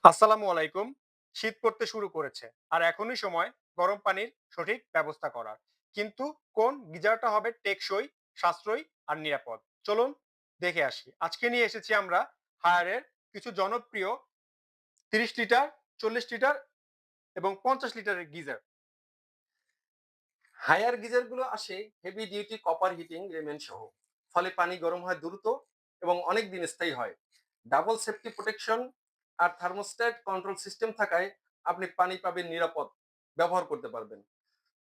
আসসালামু আলাইকুম। শীত পড়তে শুরু করেছে। আর এখনই সময় গরম পানির সঠিক ব্যবস্থা করার। কিন্তু কোন গিজারটা হবে টেকসই, সাশ্রয়ী আর নিরাপদ? চলুন দেখে আসি। আজকে নিয়ে এসেছি আমরা হায়ারের কিছু জনপ্রিয় ৩০ লিটার, ৪০ লিটার এবং ৫০ লিটারের গিজার। হায়ার গিজার গুলো আসে heavy duty copper heating remain সহ। ফলে পানি গরম হয় দ্রুত এবং অনেক দিন স্থায়ী হয়। ডাবল সেফটি প্রোটেকশন আর থার্মোস্ট্যাট কন্ট্রোল সিস্টেম থাকায় আপনি পানি পাবেন নিরাপদ, ব্যবহার করতে পারবেন।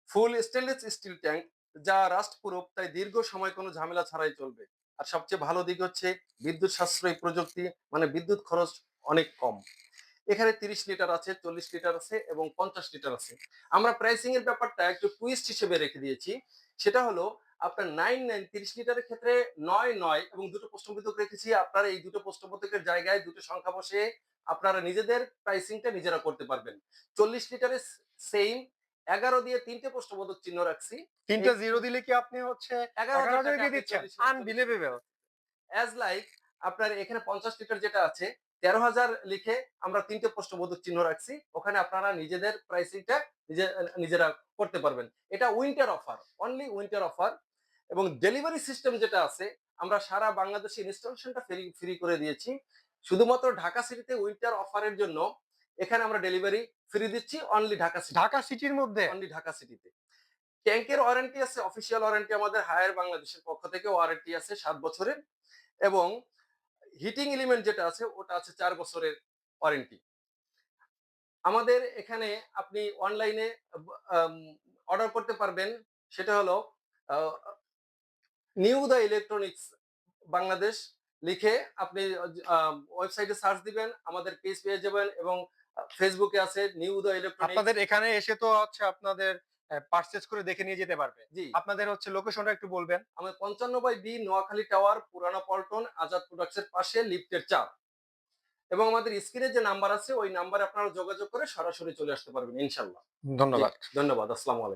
ফুল স্টেনলেস স্টিল ট্যাঙ্ক, যা রাস্ট প্রুফ, তাই দীর্ঘ সময় কোনো ঝামেলা ছাড়াই চলবে। আর সবচেয়ে ভালো দিক হচ্ছে বিদ্যুৎ সাশ্রয়ী প্রযুক্তি, মানে বিদ্যুৎ খরচ অনেক কম। এখানে ৩০ লিটার আছে, ৪০ লিটার আছে এবং ৫০ লিটার আছে। আমরা প্রাইসিং এর ব্যাপারটা একটু টুইস্ট হিসেবে রেখে দিয়েছি। সেটা হলো আপনার 9 30 লিটারের ক্ষেত্রে ৯ এবং দুটো প্রশ্নবোধক রেখেছি। আপনারা এই দুটো প্রশ্নবোধকের জায়গায় দুটো সংখ্যা বসে আপনারা নিজেদের প্রাইসিংটা নিজেরা করতে পারবেন। ৪০ লিটারের সেইম ১১ দিয়ে ৩টে প্রশ্নবোধক চিহ্ন রাখছি। ৩ এই টা জিরো দিলে কি আপনি হচ্ছে ১১,০০০ ১১,০০০ টাকা দিয়ে আপনি দিচ্ছেন? ৪০ আনবিলিভেবল! লিটার অ্যাজ লাইক আপনার এখানে ৫০ লিটার যেটা আছে ১৩,০০০ লিখে আমরা ৩টে প্রশ্নবোধক চিহ্ন রাখছি। ওখানে আপনারা নিজেদের প্রাইসিংটা নিজেরা করতে পারবেন। এটা winter offer, only winter offer. এবং ডেলিভারি সিস্টেম যেটা আছে, আমরা সারা বাংলাদেশে ইনস্টলেশনটা ফ্রি ফ্রি করে দিয়েছি। শুধুমাত্র ঢাকা সিটিতে উইন্টার অফারের জন্য এখানে আমরা ডেলিভারি ফ্রি দিচ্ছি, অনলি ঢাকা সিটিতে। ঢাকা সিটির মধ্যে? অনলি ঢাকা সিটিতে। ট্যাংকের ওয়ারেন্টি আছে, অফিসিয়াল ওয়ারেন্টি আমাদের হায়ার বাংলাদেশের পক্ষ থেকে ওয়ারেন্টি আছে ৭ বছরের। এবং হিটিং এলিমেন্ট যেটা আছে ওটা আছে ৪ বছরের ওয়ারেন্টি। আমাদের এখানে আপনি অনলাইনে অর্ডার করতে পারবেন। সেটা হলো a new the electronics Bangladesh লিখে আপনি ওয়েবসাইটে সার্চ দিবেন, আমাদের পেজ পেয়ে যাবেন। এবং ফেসবুকে আছে নিউ দ্য ইলেকট্রনিক্স। আপনাদের এখানে এসে তো হচ্ছে আপনাদের পারচেজ করে দেখে নিয়ে যেতে পারবে। জি, আপনাদের হচ্ছে লোকেশনটা একটু বলবেন? আমাদের ৫৫/বি নোয়াখালী টাওয়ার, পুরানা পল্টন, আজাদ প্রোডাক্টস এর পাশে, লিফটের ৪। এবং আমাদের স্ক্রিনে যে নাম্বার আছে ওই নাম্বারে আপনারা যোগাযোগ করে সরাসরি চলে আসতে পারবেন ইনশাআল্লাহ। জি, ধন্যবাদ। ধন্যবাদ। আসসালামু আলাইকুম।